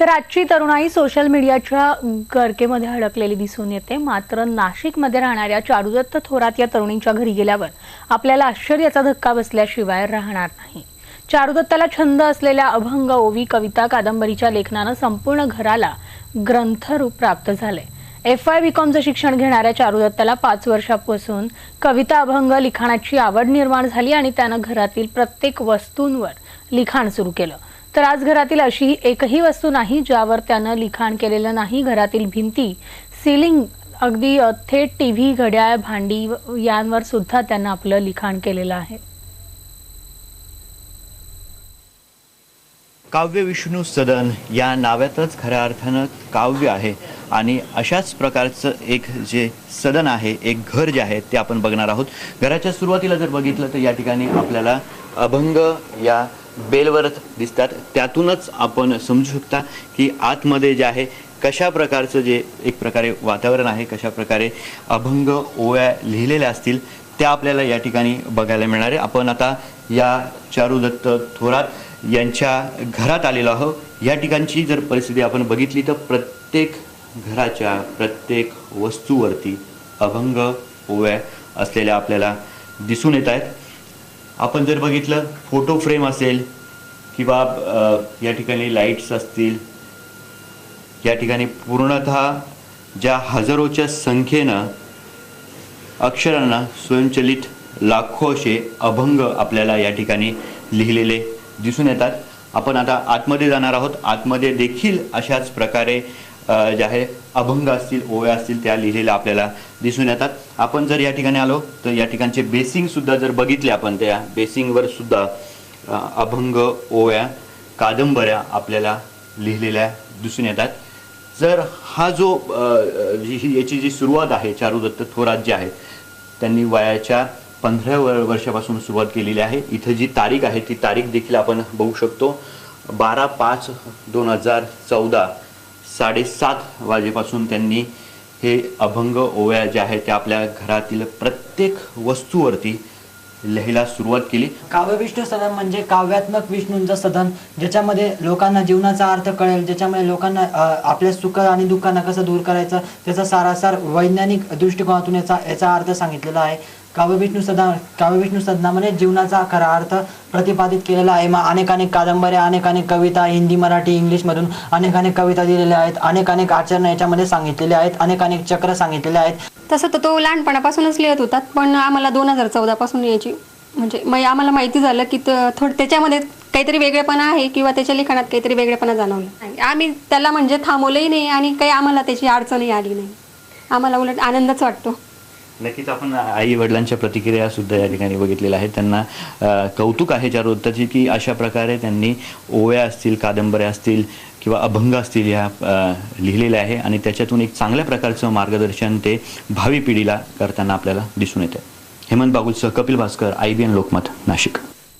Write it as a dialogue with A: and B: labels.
A: तर आजची तरुणाई सोशल मीडियाच्या गर्केमध्ये अडकलेली दिसून येते। मात्र नाशिकमध्ये राहणाऱ्या चारुदत्त थोरात या तरुणींच्या घरी गेल्यावर आपल्याला आश्चर्याचा धक्का बसल्याशिवाय राहणार नाही। चारुदत्ताला छंद असलेल्या अभंग, ओवी, कविता, कादंबरीच्या लेखनानं संपूर्ण घराला ग्रंथरूप प्राप्त झाले। FY BComचं शिक्षण घेणाऱ्या चारुदत्ताला 5 वर्षांपासून कविता, अभंग लिखाणाची आवड निर्माण झाली आणि त्यानं घरातील प्रत्येक वस्तूंवर लिखाण सुरू केलं। तर आज घरातील अशी एकही वस्तू नाही ज्यावर त्यानं लिखाण केलेलं नाही। घरातील भिंती, सीलिंग, अगदी थेट टीव्ही, घड्याळ, भांडी यांवर सुद्धा त्यानं आपलं लिखाण केलेलं आहे।
B: काव्य विष्णू सदन या नावातच खऱ्या अर्थानं काव्य आहे आणि अशाच प्रकारचं एक जे सदन आहे, एक घर जे आहे ते आपण बघणार आहोत। घराच्या सुरुवातीला जर बघितलं तर या ठिकाणी आपल्याला अभंग या बेलवर दिसतात। त्यातूनच आपण समजू शकता की आतमध्ये जे आहे कशा प्रकारचं जे एक प्रकारे वातावरण आहे, कशा प्रकारे अभंग ओव्या लिहिलेल्या असतील त्या आपल्याला या ठिकाणी बघायला मिळणार आहे। आपण आता या चारुदत्त थोरात यांच्या घरात आलेलो आहोत। या ठिकाणची जर परिस्थिती आपण बघितली तर प्रत्येक घराच्या प्रत्येक वस्तूवरती अभंग ओव्या असलेल्या आपल्याला दिसून येत आहेत। आपण जर बघितलं फोटो फ्रेम असेल किंवा या ठिकाणी लाईट्स असतील, या ठिकाणी पूर्णतः ज्या हजारोच्या संख्येनं अक्षरांना स्वयंचलित लाखो असे अभंग आपल्याला या ठिकाणी लिहिलेले दिसून येतात। आपण आता आतमध्ये जाणार आहोत। आतमध्ये देखील अशाच प्रकारे जे आहे अभंग असतील, ओव्या असतील त्या लिहिलेल्या आपल्याला दिसून येतात। आपण जर या ठिकाणी आलो तर या ठिकाणचे बेसिंग सुद्धा जर बघितले आपण त्या बेसिंगवर सुद्धा अभंग, ओव्या, कादंबऱ्या आपल्याला लिहिलेल्या दिसून येतात। जर हा जो याची जी सुरुवात आहे, चारुदत्त थोरात जे आहेत त्यांनी वयाच्या 15 वर्षापासून सुरुवात केलेली आहे। इथं जी तारीख आहे ती तारीख देखील आपण बघू शकतो। 12/5/2014 7:30 वाजेपासून त्यांनी हे अभंग, ओव्या जे आहेत त्या आपल्या घरातील प्रत्येक वस्तूवरती लिहायला सुरुवात केली।
C: काव्य विष्णू सदन म्हणजे काव्यात्मक विष्णूंचं सदन, ज्याच्यामध्ये लोकांना जीवनाचा अर्थ कळेल, ज्याच्यामध्ये लोकांना आपल्या सुख आणि दुःखांना कसं दूर करायचं त्याचा सारासार वैज्ञानिक दृष्टिकोनातून याचा अर्थ सांगितलेला आहे। काव्य विष्णू सदनामध्ये जीवनाचा खरा अर्थ प्रतिपादित केलेला आहे। अनेक कादंबऱ्या, अनेक कविता हिंदी, मराठी, इंग्लिशमधून अनेक कविता दिलेल्या आहेत। अनेक आचरण याच्यामध्ये सांगितलेले आहेत। अनेक चक्र सांगितलेले आहेत।
D: तसं तर तो लहानपणापासूनच लिहित होता, पण आम्हाला 2014 पासून याची म्हणजे आम्हाला माहिती झालं की थोडं त्याच्यामध्ये काहीतरी वेगळेपणा आहे किंवा त्याच्या लिखाणात काहीतरी वेगळेपणा जाणवला। आम्ही त्याला म्हणजे थांबवलंही नाही आणि काही आम्हाला त्याची अडचणही आली नाही। आम्हाला उलट आनंदच वाटतो।
B: नक्कीच आपण आई वडिलांच्या प्रतिक्रिया सुद्धा या ठिकाणी बघितलेल्या आहेत। त्यांना कौतुक आहे चारुदत्ताची की अशा प्रकारे त्यांनी ओव्या असतील, कादंबऱ्या असतील किंवा अभंग असतील या लिहिलेल्या आहे आणि त्याच्यातून एक चांगल्या प्रकारचं मार्गदर्शन ते भावी पिढीला करताना आपल्याला दिसून येते। हेमंत बागुलसह कपिल भास्कर, IBN लोकमत, नाशिक।